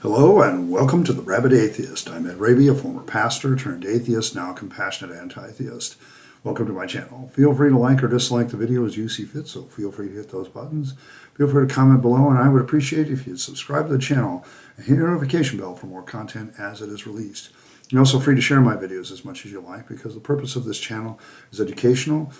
Hello and welcome to the Rabyd Atheist. I'm Rabyd, a former pastor turned atheist, now a compassionate anti-theist. Welcome to my channel. Feel free to like or dislike the video as you see fit, so feel free to hit those buttons. Feel free to comment below, and I would appreciate it if you'd subscribe to the channel and hit the notification bell for more content as it is released. You're also free to share my videos as much as you like, because the purpose of this channel is educational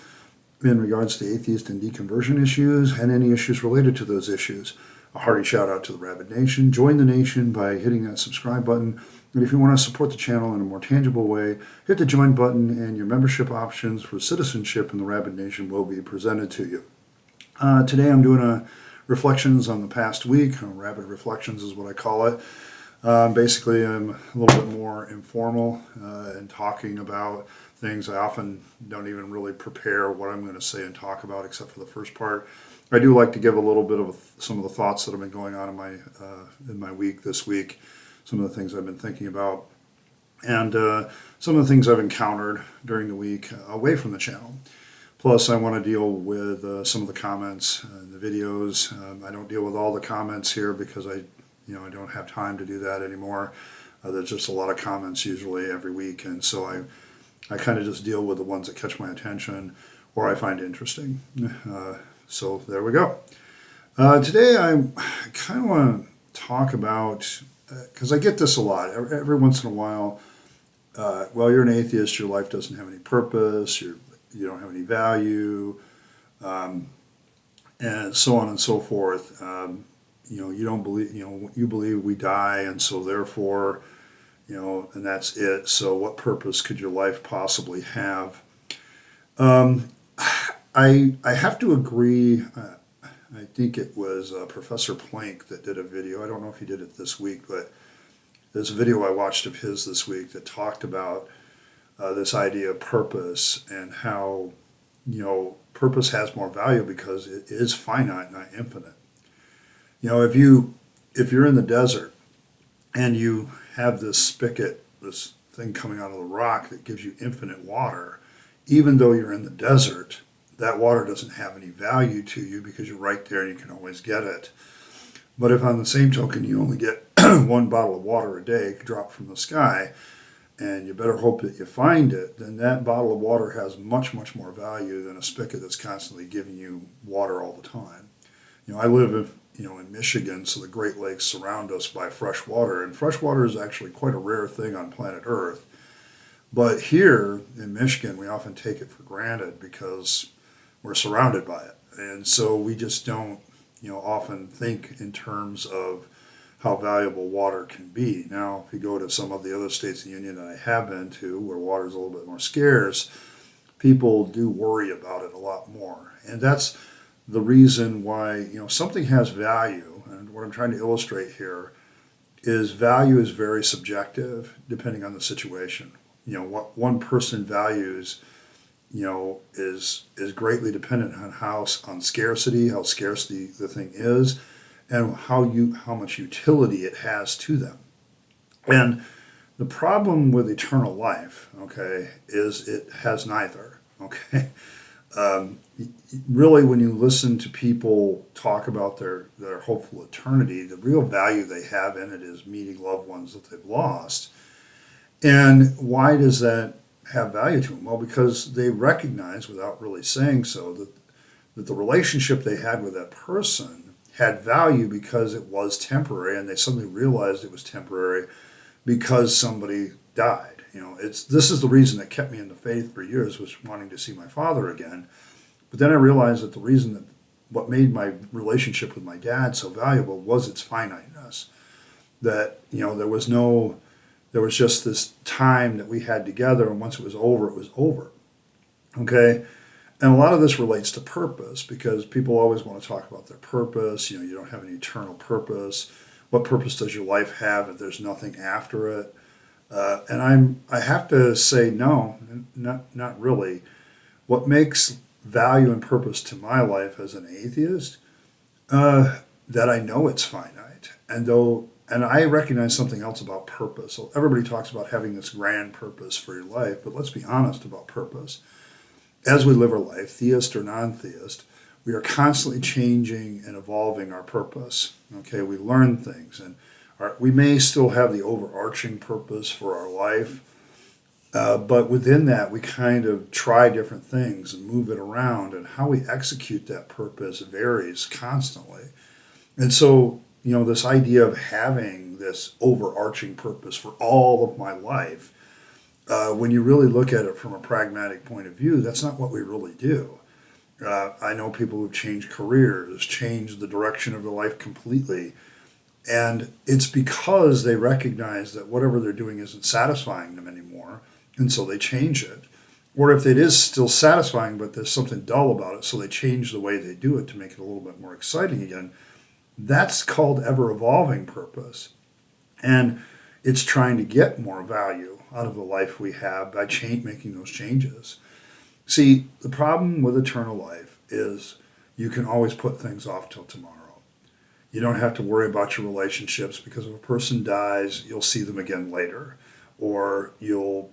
in regards to atheist and deconversion issues and any issues related to those issues. A hearty shout out to the Rabyd Nation. Join the nation by hitting that subscribe button. And if you want to support the channel in a more tangible way, hit the join button, and your membership options for citizenship in the Rabyd Nation will be presented to you. Today I'm doing a reflections on the past week. Rabyd Reflections is what I call it. Basically, I'm a little bit more informal in talking about things. I often don't even really prepare what I'm going to say and talk about, except for the first part. I do like to give a little bit of some of the thoughts that have been going on in my week this week, some of the things I've been thinking about, and some of the things I've encountered during the week away from the channel. Plus, I want to deal with some of the comments in the videos. I don't deal with all the comments here because I don't have time to do that anymore. There's just a lot of comments usually every week, and so I kind of just deal with the ones that catch my attention or I find interesting. So there we go. Today I kind of want to talk about, because I get this a lot, every once in a while, well, you're an atheist, your life doesn't have any purpose, you don't have any value, and so on and so forth. You don't believe, you believe we die, and so therefore, and that's it. So what purpose could your life possibly have? I have to agree. I think it was Professor Planck that did a video. I don't know if he did it this week, but there's a video I watched of his this week that talked about this idea of purpose and how, purpose has more value because it is finite, not infinite. If you're in the desert and you have this spigot, this thing coming out of the rock that gives you infinite water, even though you're in the desert, that water doesn't have any value to you because you're right there and you can always get it. But if on the same token you only get one bottle of water a day dropped from the sky, and you better hope that you find it, then that bottle of water has much, much more value than a spigot that's constantly giving you water all the time. I live in Michigan, so the Great Lakes surround us by fresh water, and fresh water is actually quite a rare thing on planet Earth. But here in Michigan, we often take it for granted because we're surrounded by it. And so we just don't, often think in terms of how valuable water can be. Now, if you go to some of the other states in the Union that I have been to, where water is a little bit more scarce, people do worry about it a lot more. And that's the reason why, something has value. And what I'm trying to illustrate here is value is very subjective depending on the situation. What one person values is greatly dependent on scarcity, how scarce the thing is, and how much utility it has to them. And the problem with eternal life, okay, is it has neither. Okay, really, when you listen to people talk about their hopeful eternity, the real value they have in it is meeting loved ones that they've lost. And why does that have value to them? Well, because they recognize, without really saying so, that the relationship they had with that person had value because it was temporary, and they suddenly realized it was temporary because somebody died. This is the reason that kept me in the faith for years, was wanting to see my father again. But then I realized that the reason that what made my relationship with my dad so valuable was its finiteness. That there was just this time that we had together, and once it was over, it was over. Okay? And a lot of this relates to purpose, because people always want to talk about their purpose. You don't have an eternal purpose. What purpose does your life have if there's nothing after it? And I have to say no, not really. What makes value and purpose to my life as an atheist, that I know it's finite. And I recognize something else about purpose. So everybody talks about having this grand purpose for your life, but let's be honest about purpose. As we live our life, theist or non-theist, we are constantly changing and evolving our purpose. Okay, we learn things, and We may still have the overarching purpose for our life, but within that, we kind of try different things and move it around, and how we execute that purpose varies constantly. And so, this idea of having this overarching purpose for all of my life, when you really look at it from a pragmatic point of view, that's not what we really do. I know people who've changed careers, changed the direction of their life completely, and it's because they recognize that whatever they're doing isn't satisfying them anymore, and so they change it. Or if it is still satisfying, but there's something dull about it, so they change the way they do it to make it a little bit more exciting again. That's called ever evolving purpose. And it's trying to get more value out of the life we have by making those changes. See, the problem with eternal life is you can always put things off till tomorrow. You don't have to worry about your relationships, because if a person dies, you'll see them again later. Or you'll,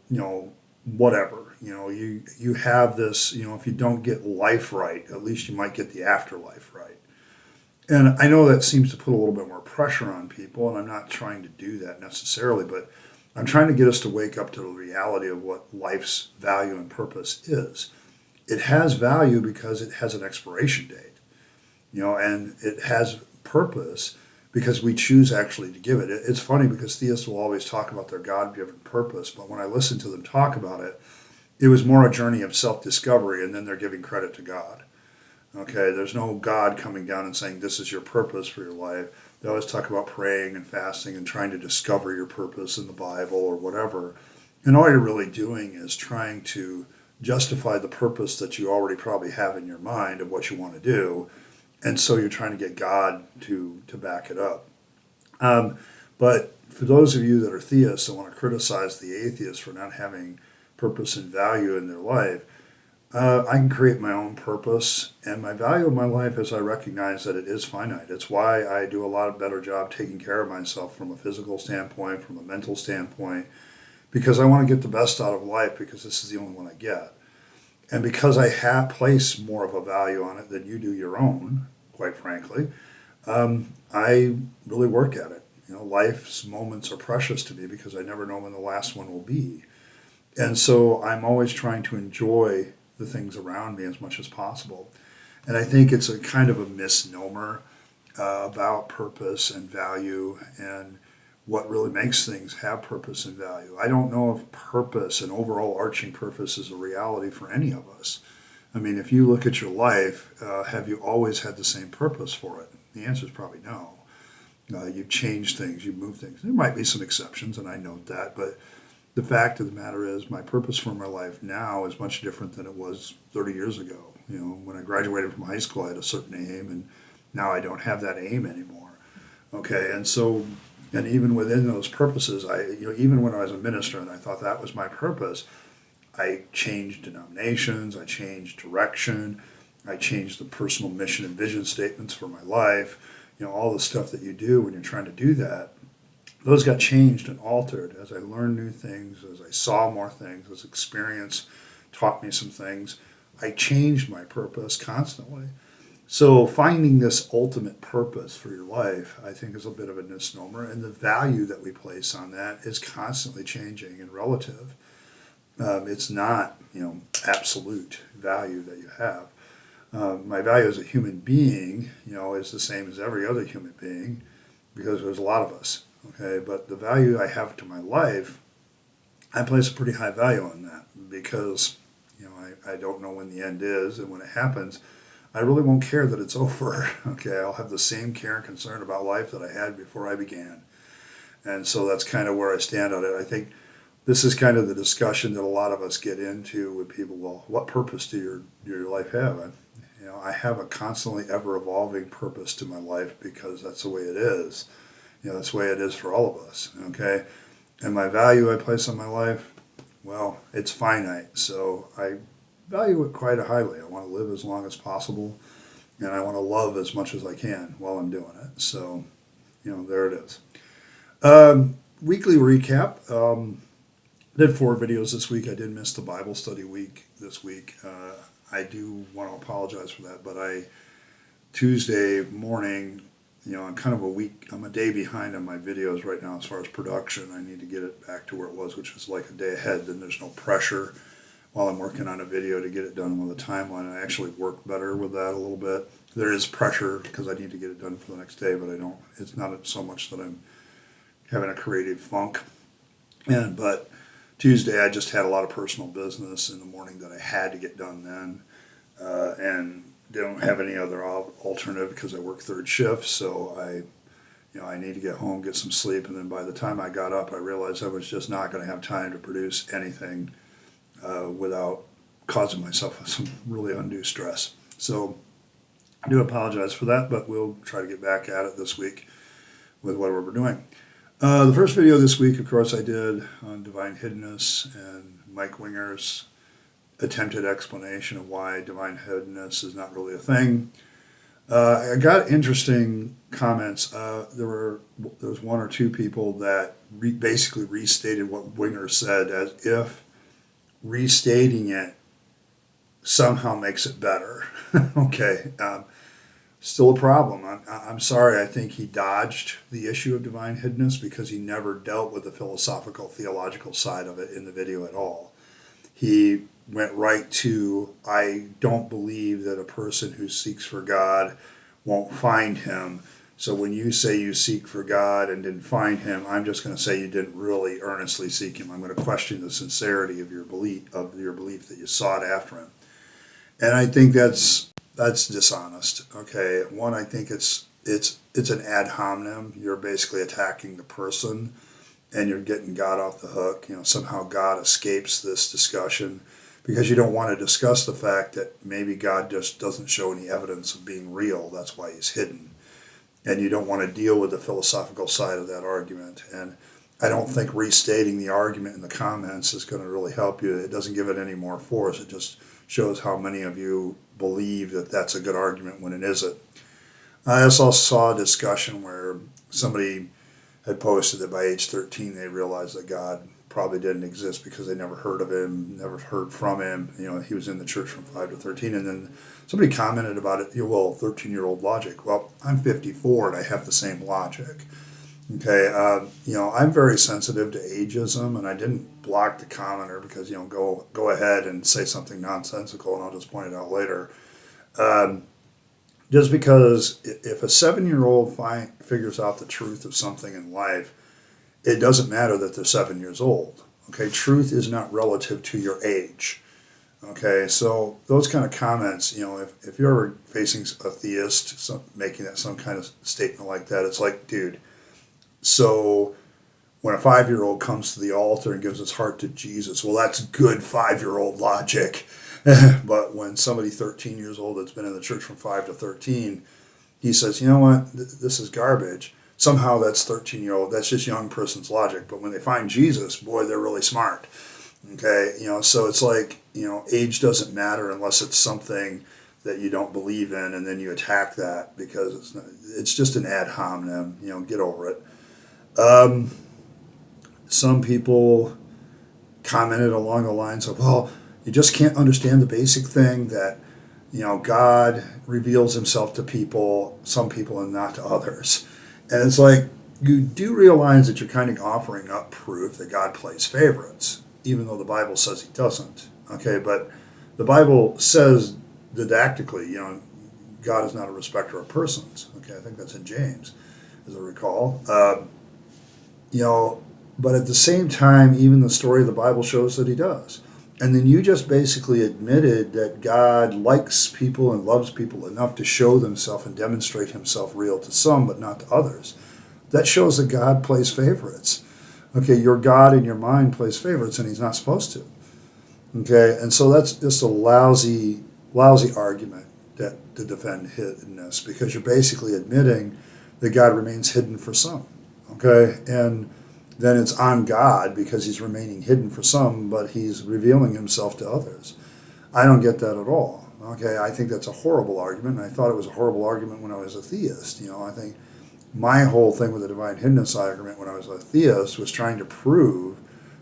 whatever. You have this, if you don't get life right, at least you might get the afterlife right. And I know that seems to put a little bit more pressure on people, and I'm not trying to do that necessarily, but I'm trying to get us to wake up to the reality of what life's value and purpose is. It has value because it has an expiration date, and it has purpose because we choose actually to give it. It's funny because theists will always talk about their God-given purpose, but when I listen to them talk about it, it was more a journey of self-discovery, and then they're giving credit to God. Okay, there's no God coming down and saying, this is your purpose for your life. They always talk about praying and fasting and trying to discover your purpose in the Bible or whatever. And all you're really doing is trying to justify the purpose that you already probably have in your mind of what you want to do. And so you're trying to get God to back it up. But for those of you that are theists and want to criticize the atheists for not having purpose and value in their life, I can create my own purpose, and my value of my life is I recognize that it is finite. It's why I do a lot better job taking care of myself from a physical standpoint, from a mental standpoint, because I want to get the best out of life, because this is the only one I get. And because I place more of a value on it than you do your own, quite frankly, I really work at it. Life's moments are precious to me because I never know when the last one will be. And so I'm always trying to enjoy the things around me as much as possible. And I think it's a kind of a misnomer about purpose and value and what really makes things have purpose and value. I don't know if purpose and overall arching purpose is a reality for any of us. I mean, if you look at your life, have you always had the same purpose for it? The answer is probably no. You've changed things, you've moved things. There might be some exceptions, and I note that, but the fact of the matter is my purpose for my life now is much different than it was 30 years ago. When I graduated from high school, I had a certain aim, and now I don't have that aim anymore. Okay, and so, and even within those purposes, even when I was a minister and I thought that was my purpose, I changed denominations, I changed direction, I changed the personal mission and vision statements for my life. All the stuff that you do when you're trying to do that. Those got changed and altered as I learned new things, as I saw more things, as experience taught me some things. I changed my purpose constantly. So finding this ultimate purpose for your life, I think, is a bit of a misnomer, and the value that we place on that is constantly changing and relative. It's not, absolute value that you have. My value as a human being, is the same as every other human being, because there's a lot of us. Okay, but the value I have to my life, I place a pretty high value on that, because I don't know when the end is, and when it happens, I really won't care that it's over. Okay, I'll have the same care and concern about life that I had before I began. And so that's kind of where I stand on it. I think this is kind of the discussion that a lot of us get into with people. Well, what purpose do your life have? I have a constantly ever evolving purpose to my life, because that's the way it is. That's the way it is for all of us, okay? And my value I place on my life, well, it's finite, so I value it quite highly. I want to live as long as possible, and I want to love as much as I can while I'm doing it. So, there it is. Weekly recap. Did 4 videos this week. I did miss the Bible study week this week. I do want to apologize for that, but Tuesday morning, I'm kind of I'm a day behind on my videos right now as far as production. I need to get it back to where it was, which was like a day ahead. Then there's no pressure while I'm working on a video to get it done with a timeline. I actually work better with that a little bit. There is pressure because I need to get it done for the next day, but it's not so much that I'm having a creative funk. But Tuesday I just had a lot of personal business in the morning that I had to get done then, and don't have any other alternative because I work third shift. So I need to get home, get some sleep, and then by the time I got up, I realized I was just not going to have time to produce anything without causing myself some really undue stress. So I do apologize for that, but we'll try to get back at it this week with whatever we're doing. The first video this week, of course, I did on divine hiddenness and Mike Winger's attempted explanation of why divine hiddenness is not really a thing. I got interesting comments. There was one or two people that basically restated what Winger said as if restating it somehow makes it better. Okay. Still a problem. I'm sorry. I think he dodged the issue of divine hiddenness because he never dealt with the philosophical, theological side of it in the video at all. He went right to, I don't believe that a person who seeks for God won't find him. So when you say you seek for God and didn't find him, I'm just going to say you didn't really earnestly seek him. I'm going to question the sincerity of your belief that you sought after him. And I think that's dishonest. Okay, one, I think it's an ad hominem. You're basically attacking the person, and you're getting God off the hook. Somehow God escapes this discussion because you don't want to discuss the fact that maybe God just doesn't show any evidence of being real. That's why he's hidden, and you don't want to deal with the philosophical side of that argument. And I don't think restating the argument in the comments is going to really help you. It doesn't give it any more force. It just shows how many of you believe that that's a good argument when it isn't. I also saw a discussion where somebody had posted that by age 13 they realized that God probably didn't exist because they never heard of him, never heard from him. He was in the church from 5 to 13, and then somebody commented about it, well, 13-year-old logic. Well, I'm 54 and I have the same logic. Okay, I'm very sensitive to ageism, and I didn't block the commenter because, go ahead and say something nonsensical, and I'll just point it out later. Just because if a 7-year-old figures out the truth of something in life, it doesn't matter that they're 7 years old. Okay, truth is not relative to your age. Okay, so those kind of comments, if you're ever facing a theist making some kind of statement like that, it's like, dude. So when a 5-year-old comes to the altar and gives his heart to Jesus, well, that's good 5-year-old logic. But when somebody 13 years old that's been in the church from 5 to 13, he says, you know what, this is garbage. Somehow that's 13-year-old, that's just young person's logic. But when they find Jesus, boy, they're really smart. Okay, so it's like, age doesn't matter unless it's something that you don't believe in, and then you attack that because it's just an ad hominem. Get over it. Some people commented along the lines of, well, you just can't understand the basic thing that, God reveals himself to people, some people and not to others. And it's like, you do realize that you're kind of offering up proof that God plays favorites, even though the Bible says he doesn't. Okay, but the Bible says didactically, God is not a respecter of persons. Okay, I think that's in James, as I recall. But at the same time, even the story of the Bible shows that he does. And then you just basically admitted that God likes people and loves people enough to show himself and demonstrate himself real to some, but not to others. That shows that God plays favorites. Okay, your God in your mind plays favorites, and he's not supposed to. Okay, and so that's just a lousy argument to defend hiddenness, because you're basically admitting that God remains hidden for some. Okay, and then it's on God because he's remaining hidden for some, but he's revealing himself to others. I don't get that at all. Okay, I think that's a horrible argument, and I thought it was a horrible argument when I was a theist. I think my whole thing with the divine hiddenness argument when I was a theist was trying to prove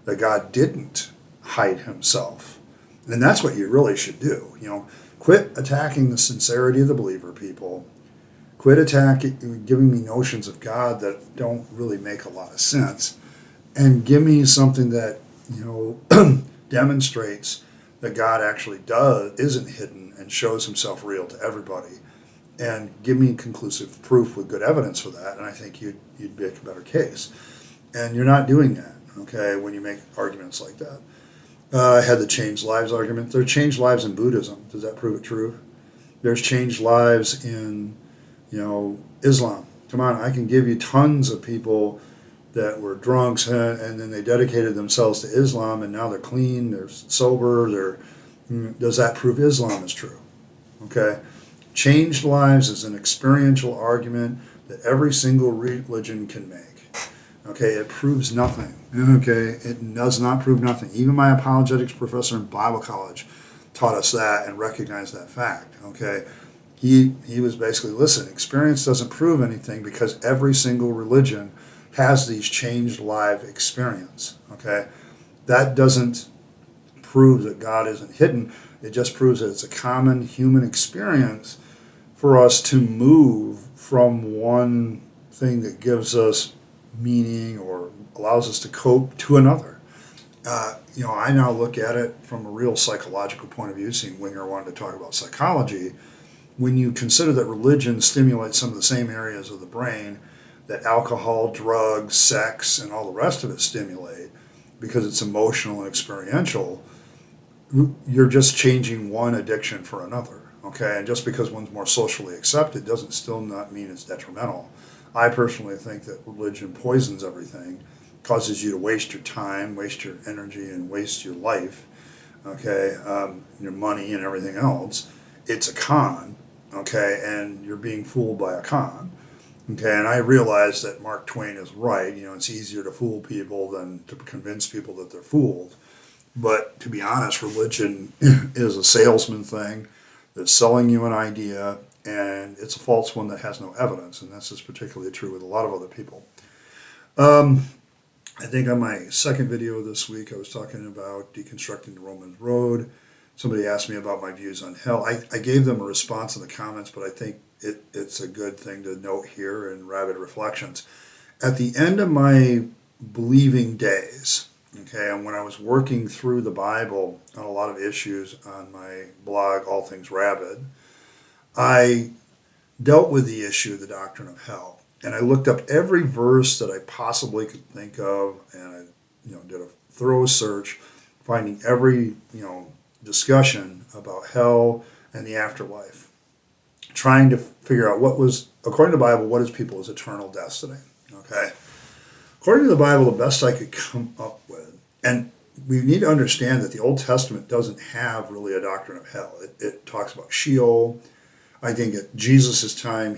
that God didn't hide himself. And that's what you really should do. Quit attacking the sincerity of the believer, people. Quit attacking, giving me notions of God that don't really make a lot of sense, and give me something that, demonstrates that God actually isn't hidden and shows himself real to everybody. And give me conclusive proof with good evidence for that, and I think you'd make a better case. And you're not doing that, okay, when you make arguments like that. I had the changed lives argument. There are changed lives in Buddhism. Does that prove it true? There's changed lives in, Islam. Come on, I can give you tons of people that were drunks and then they dedicated themselves to Islam and now they're clean, they're sober, does that prove Islam is true? Okay? Changed lives is an experiential argument that every single religion can make. Okay, it proves nothing. Okay, it does not prove nothing. Even my apologetics professor in Bible college taught us that and recognized that fact. Okay, he was basically, listen, experience doesn't prove anything because every single religion has these changed life experience. Okay, that doesn't prove that God isn't hidden. It just proves that it's a common human experience for us to move from one thing that gives us meaning or allows us to cope to another. I now look at it from a real psychological point of view, seeing Winger wanted to talk about psychology. When you consider that religion stimulates some of the same areas of the brain that alcohol, drugs, sex, and all the rest of it stimulate, because it's emotional and experiential, you're just changing one addiction for another. Okay, and just because one's more socially accepted doesn't still not mean it's detrimental. I personally think that religion poisons everything, causes you to waste your time, waste your energy, and waste your life, okay, your money and everything else. It's a con, okay, and you're being fooled by a con, okay, and I realize that Mark Twain is right. It's easier to fool people than to convince people that they're fooled. But to be honest, religion is a salesman thing that's selling you an idea, and it's a false one that has no evidence, and this is particularly true with a lot of other people. I think on my second video this week, I was talking about deconstructing the Romans Road. Somebody asked me about my views on hell. I gave them a response in the comments, but I think it's a good thing to note here in Rabyd Reflections. At the end of my believing days, okay, and when I was working through the Bible on a lot of issues on my blog, All Things Rabyd, I dealt with the issue of the doctrine of hell. And I looked up every verse that I possibly could think of, and I did a thorough search, finding every discussion about hell and the afterlife, trying to figure out what was, according to the Bible, what is people's eternal destiny. Okay, according to the Bible, the best I could come up with, and we need to understand that the Old Testament doesn't have really a doctrine of hell. It talks about Sheol. I think at Jesus' time,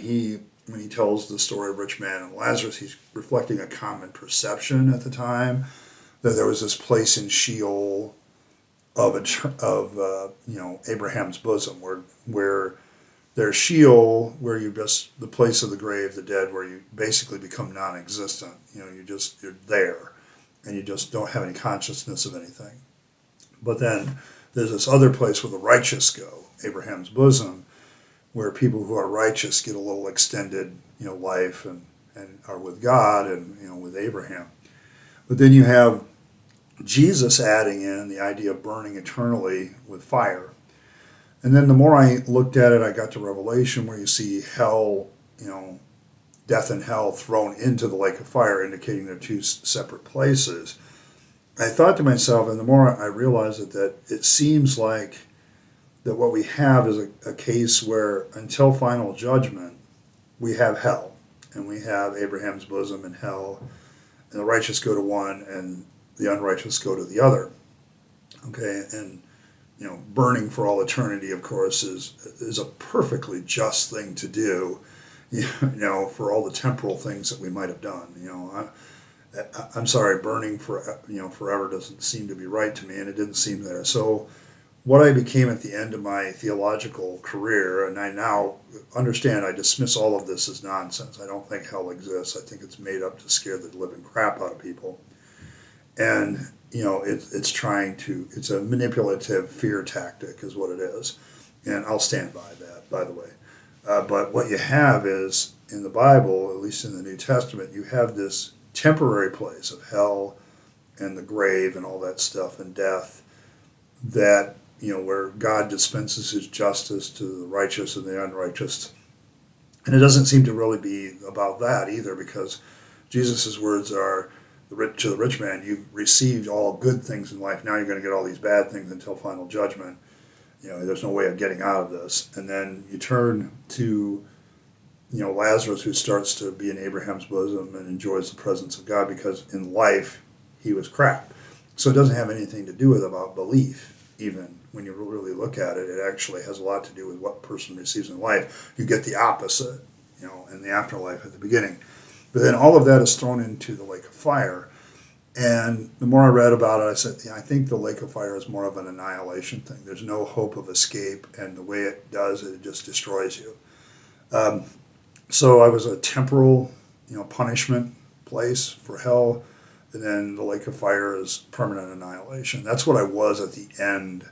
when he tells the story of rich man and Lazarus, he's reflecting a common perception at the time that there was this place in Sheol of Abraham's bosom, where there's Sheol, where the place of the grave, the dead, where you basically become non-existent. You're there, and you just don't have any consciousness of anything. But then there's this other place where the righteous go, Abraham's bosom, where people who are righteous get a little extended, life and are with God and, with Abraham. But then you have Jesus adding in the idea of burning eternally with fire. And then the more I looked at it, I got to Revelation, where you see hell, death and hell thrown into the lake of fire, indicating they're two separate places. I thought to myself, and the more I realized that it seems like that what we have is a case where until final judgment, we have hell, and we have Abraham's bosom and hell, and the righteous go to one, and the unrighteous go to the other. Okay, and burning for all eternity, of course, is a perfectly just thing to do, for all the temporal things that we might have done. I'm sorry, burning for forever doesn't seem to be right to me, and it didn't seem there. So what I became at the end of my theological career, and I now understand, I dismiss all of this as nonsense. I don't think hell exists. I think it's made up to scare the living crap out of people. And, it's a manipulative fear tactic is what it is. And I'll stand by that, by the way. But what you have is, in the Bible, at least in the New Testament, you have this temporary place of hell and the grave and all that stuff and death that, where God dispenses his justice to the righteous and the unrighteous. And it doesn't seem to really be about that either, because Jesus' words are, to the rich man, you've received all good things in life, now you're going to get all these bad things until final judgment. There's no way of getting out of this. And then you turn to, Lazarus, who starts to be in Abraham's bosom and enjoys the presence of God because in life he was crap. So it doesn't have anything to do with about belief. Even when you really look at it, it actually has a lot to do with what a person receives in life. You get the opposite, in the afterlife at the beginning. But then all of that is thrown into the lake of fire. And the more I read about it, I said, I think the lake of fire is more of an annihilation thing. There's no hope of escape, and the way it does it just destroys you. So I was a temporal, punishment place for hell, and then the lake of fire is permanent annihilation. That's what I was at the end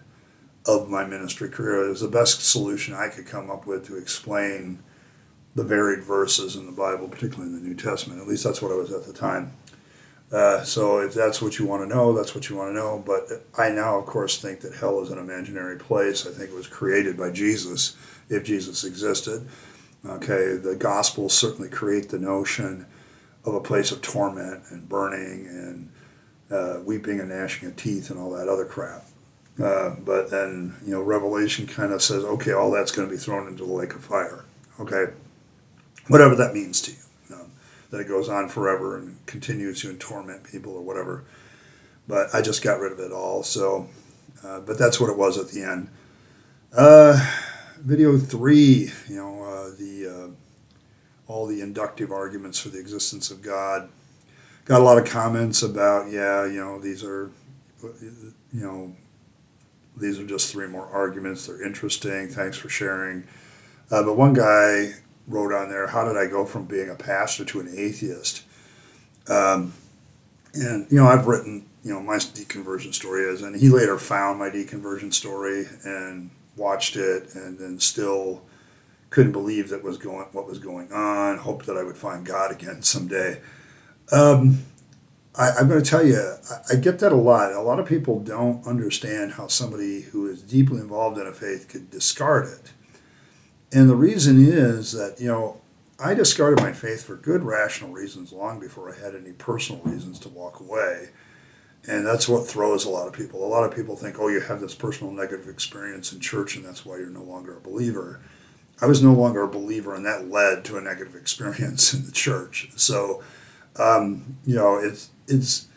of my ministry career. It was the best solution I could come up with to explain the varied verses in the Bible, particularly in the New Testament. At least that's what I was at the time. So if that's what you want to know, that's what you want to know. But I now, of course, think that hell is an imaginary place. I think it was created by Jesus, if Jesus existed. Okay, the Gospels certainly create the notion of a place of torment and burning and weeping and gnashing of teeth and all that other crap. But then, Revelation kind of says, okay, all that's going to be thrown into the lake of fire. Okay, whatever that means to you. That it goes on forever and continues to torment people or whatever. But I just got rid of it all. So, but that's what it was at the end. Video 3, all the inductive arguments for the existence of God. Got a lot of comments about, these are just 3 more arguments. They're interesting. Thanks for sharing. But one guy wrote on there, how did I go from being a pastor to an atheist? And, I've written, my deconversion story is, and he later found my deconversion story and watched it and then still couldn't believe what was going on, hoped that I would find God again someday. I'm going to tell you, I get that a lot. A lot of people don't understand how somebody who is deeply involved in a faith could discard it. And the reason is that, I discarded my faith for good rational reasons long before I had any personal reasons to walk away. And that's what throws a lot of people. A lot of people think, you have this personal negative experience in church and that's why you're no longer a believer. I was no longer a believer, and that led to a negative experience in the church. So, it's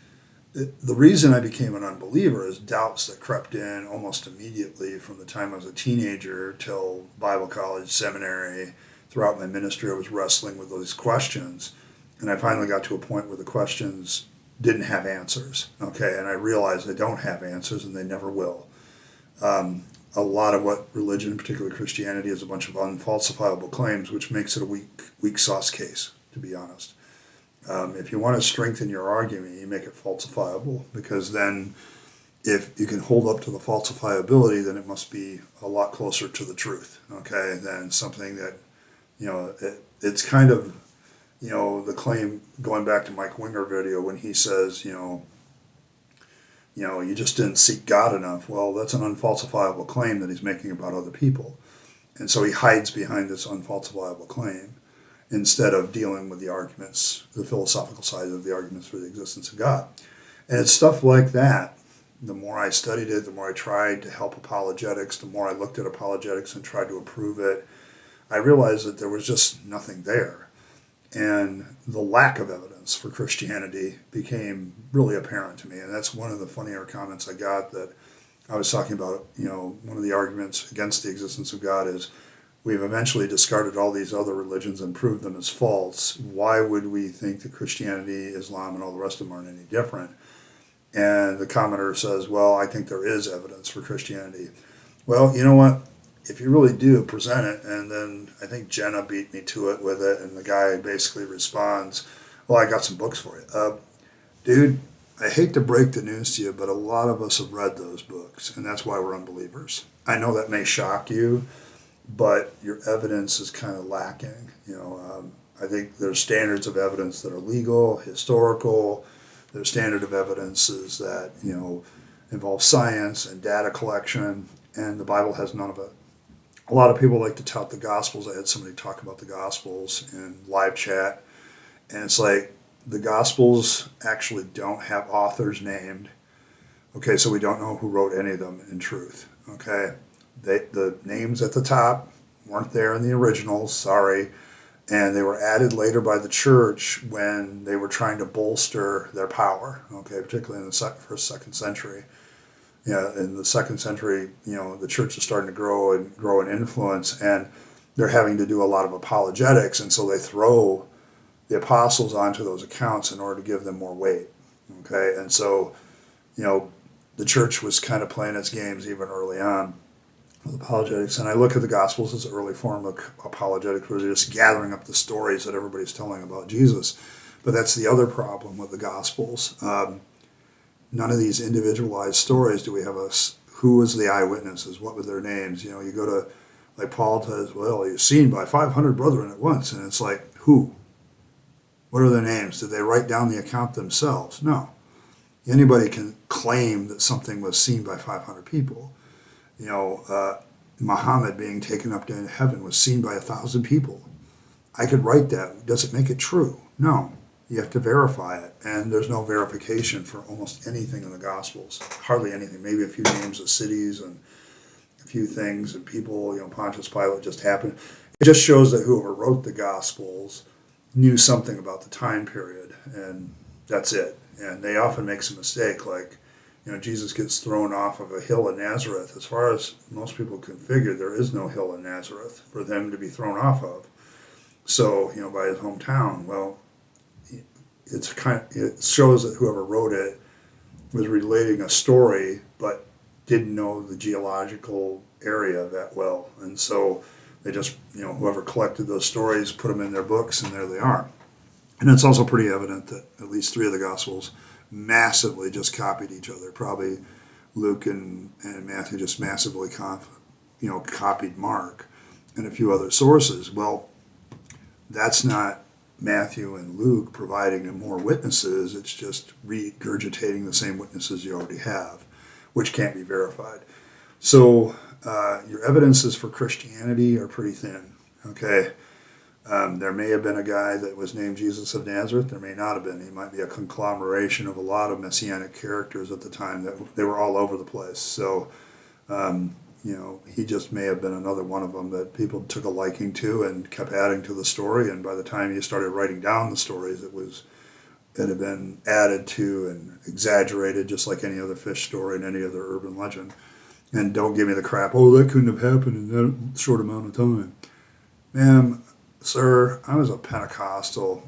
the reason I became an unbeliever is doubts that crept in almost immediately from the time I was a teenager till Bible college, seminary. Throughout my ministry, I was wrestling with those questions, and I finally got to a point where the questions didn't have answers. Okay, and I realized they don't have answers, and they never will. A lot of what religion, particularly Christianity, is a bunch of unfalsifiable claims, which makes it a weak sauce case, to be honest. If you want to strengthen your argument, you make it falsifiable, because then if you can hold up to the falsifiability, then it must be a lot closer to the truth, okay, than something that, it's kind of, the claim, going back to Mike Winger video, when he says, you just didn't seek God enough. Well, that's an unfalsifiable claim that he's making about other people. And so he hides behind this unfalsifiable claim instead of dealing with the arguments, the philosophical side of the arguments for the existence of God. And it's stuff like that. The more I studied it, the more I tried to help apologetics, the more I looked at apologetics and tried to improve it, I realized that there was just nothing there. And the lack of evidence for Christianity became really apparent to me. And that's one of the funnier comments I got, that I was talking about, one of the arguments against the existence of God is, we've eventually discarded all these other religions and proved them as false. Why would we think that Christianity, Islam, and all the rest of them aren't any different? And the commenter says, well, I think there is evidence for Christianity. Well, you know what? If you really do, present it. And then I think Jenna beat me to it with it, and the guy basically responds, well, I got some books for you. Dude, I hate to break the news to you, but a lot of us have read those books, and that's why we're unbelievers. I know that may shock you, but your evidence is kind of lacking. I think there's standards of evidence that are legal, historical. There's standard of evidences that involve science and data collection, and the Bible has none of it. A lot of people like to tout the Gospels. I had somebody talk about the Gospels in live chat, and it's like the Gospels actually don't have authors named. Okay, so we don't know who wrote any of them in truth. Okay, the names at the top weren't there in the originals, sorry, and they were added later by the church when they were trying to bolster their power, okay, particularly in the first, second century. Yeah, in the second century, the church is starting to grow in influence, and they're having to do a lot of apologetics, and so they throw the apostles onto those accounts in order to give them more weight, okay, and so, the church was kind of playing its games even early on with apologetics. And I look at the Gospels as an early form of apologetics, where they're just gathering up the stories that everybody's telling about Jesus. But that's the other problem with the Gospels. None of these individualized stories do we have who was the eyewitnesses, what were their names. You go to, like Paul says, well, he was seen by 500 brethren at once. And it's like, who? What are their names? Did they write down the account themselves? No. Anybody can claim that something was seen by 500 people. Muhammad being taken up to heaven was seen by 1,000 people. I could write that. Does it make it true? No. You have to verify it. And there's no verification for almost anything in the Gospels. Hardly anything. Maybe a few names of cities and a few things and people, Pontius Pilate just happened. It just shows that whoever wrote the Gospels knew something about the time period. And that's it. And they often make some mistake, like, Jesus gets thrown off of a hill in Nazareth. As far as most people can figure, there is no hill in Nazareth for them to be thrown off of. So, by his hometown. Well, it shows that whoever wrote it was relating a story, but didn't know the geological area that well. And so they just, whoever collected those stories, put them in their books, and there they are. And it's also pretty evident that at least three of the Gospels massively just copied each other. Probably Luke and Matthew just massively copied Mark and a few other sources. Well, that's not Matthew and Luke providing more witnesses. It's just regurgitating the same witnesses you already have, which can't be verified. So your evidences for Christianity are pretty thin, okay? There may have been a guy that was named Jesus of Nazareth. There may not have been. He might be a conglomeration of a lot of messianic characters at the time that they were all over the place. So, he just may have been another one of them that people took a liking to and kept adding to the story. And by the time you started writing down the stories, it had been added to and exaggerated, just like any other fish story and any other urban legend. And don't give me the crap, that couldn't have happened in that short amount of time. Ma'am, sir, I was a Pentecostal.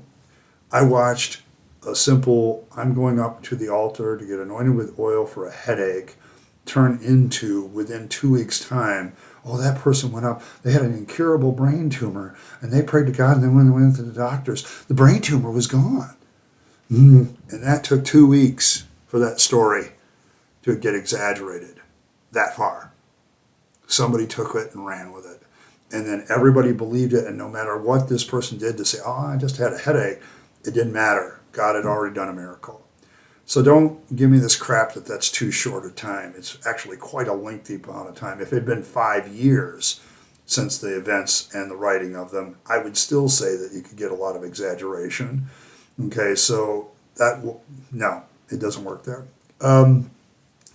I watched a simple, I'm going up to the altar to get anointed with oil for a headache, turn into, within 2 weeks' time, that person went up, they had an incurable brain tumor, and they prayed to God, and then when they went to the doctors, the brain tumor was gone. And that took 2 weeks for that story to get exaggerated that far. Somebody took it and ran with it. And then everybody believed it, and no matter what this person did to say, I just had a headache, it didn't matter. God had already done a miracle. So don't give me this crap that's too short a time. It's actually quite a lengthy amount of time. If it had been 5 years since the events and the writing of them, I would still say that you could get a lot of exaggeration. Okay, so no, it doesn't work there.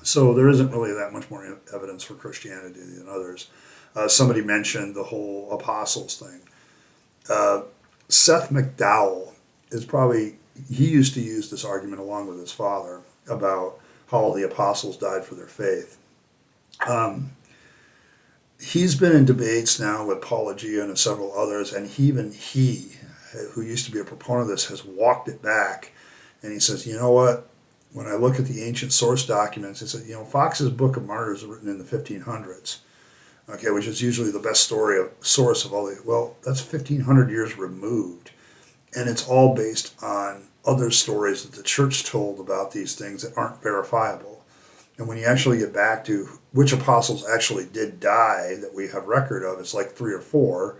So there isn't really that much more evidence for Christianity than others. Somebody mentioned the whole apostles thing. Seth McDowell he used to use this argument along with his father about how all the apostles died for their faith. He's been in debates now with Paul Agia and several others, and even he, who used to be a proponent of this, has walked it back. And he says, you know what? When I look at the ancient source documents, he said, Fox's Book of Martyrs was written in the 1500s. Okay, which is usually the best source of all these. Well, that's 1,500 years removed. And it's all based on other stories that the church told about these things that aren't verifiable. And when you actually get back to which apostles actually did die that we have record of, it's like 3 or 4.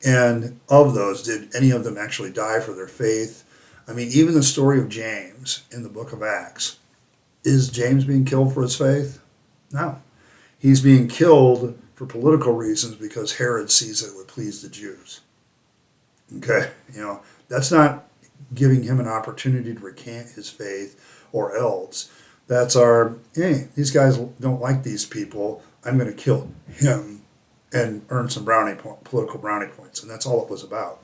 And of those, did any of them actually die for their faith? I mean, even the story of James in the book of Acts, is James being killed for his faith? No. He's being killed for political reasons because Herod sees it would please the Jews. Okay, that's not giving him an opportunity to recant his faith or else. That's hey, these guys don't like these people. I'm going to kill him and earn some political brownie points. And that's all it was about.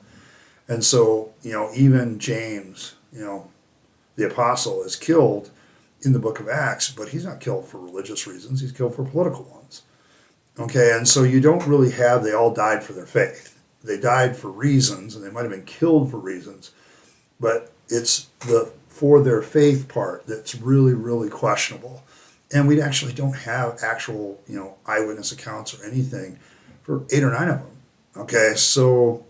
And so, even James, the apostle, is killed in the book of Acts, but he's not killed for religious reasons. He's killed for political ones. Okay, and so you don't really have, they all died for their faith. They died for reasons, and they might have been killed for reasons, but it's the for their faith part that's really, really questionable. And we actually don't have actual, eyewitness accounts or anything for 8 or 9 of them. Okay, so,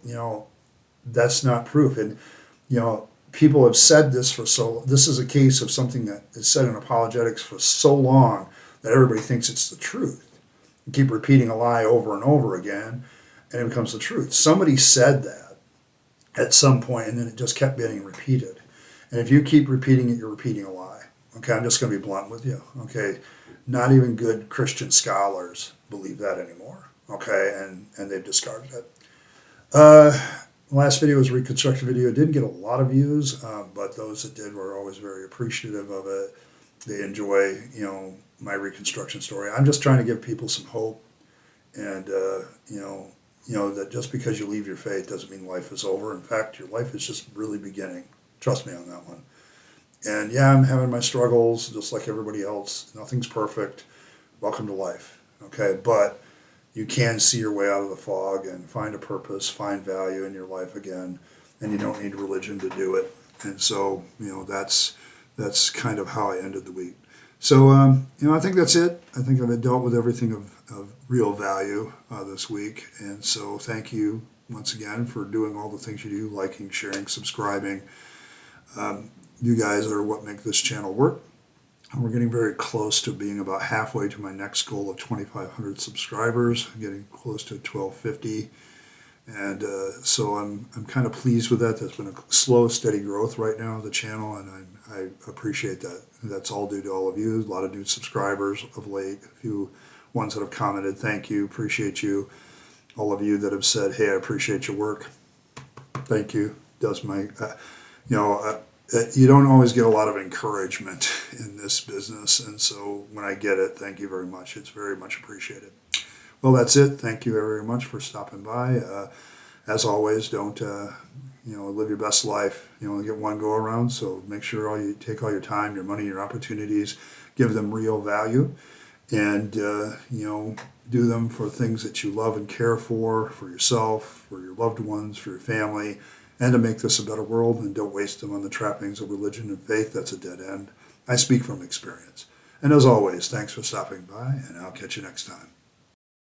that's not proof. And, people have said this this is a case of something that is said in apologetics for so long that everybody thinks it's the truth. You keep repeating a lie over and over again, and it becomes the truth. Somebody said that at some point, and then it just kept getting repeated. And if you keep repeating it, you're repeating a lie. Okay, I'm just going to be blunt with you. Okay, not even good Christian scholars believe that anymore. Okay, and they've discarded it. Last video was a reconstruction video. It didn't get a lot of views, but those that did were always very appreciative of it. They enjoy, my reconstruction story. I'm just trying to give people some hope, and that just because you leave your faith doesn't mean life is over. In fact, your life is just really beginning. Trust me on that one. And yeah, I'm having my struggles just like everybody else. Nothing's perfect. Welcome to life. Okay, but you can see your way out of the fog and find a purpose, find value in your life again, and you don't need religion to do it. And so, that's kind of how I ended the week. So, I think that's it. I think I've dealt with everything of real value this week. And so thank you once again for doing all the things you do, liking, sharing, subscribing. You guys are what make this channel work. We're getting very close to being about halfway to my next goal of 2,500 subscribers. I'm getting close to 1,250, and so I'm kind of pleased with that. That's been a slow, steady growth right now of the channel, and I appreciate that. That's all due to all of you. A lot of new subscribers of late. A few ones that have commented. Thank you. Appreciate you. All of you that have said, "Hey, I appreciate your work." Thank you. Does my you don't always get a lot of encouragement in this business, and so when I get it, thank you very much. It's very much appreciated. Well, that's it. Thank you very much for stopping by. As always, don't live your best life. You only get one go around, so make sure you take all your time, your money, your opportunities, give them real value, and do them for things that you love and care for yourself, for your loved ones, for your family, and to make this a better world, and don't waste them on the trappings of religion and faith. That's a dead end. I speak from experience. And as always, thanks for stopping by, and I'll catch you next time.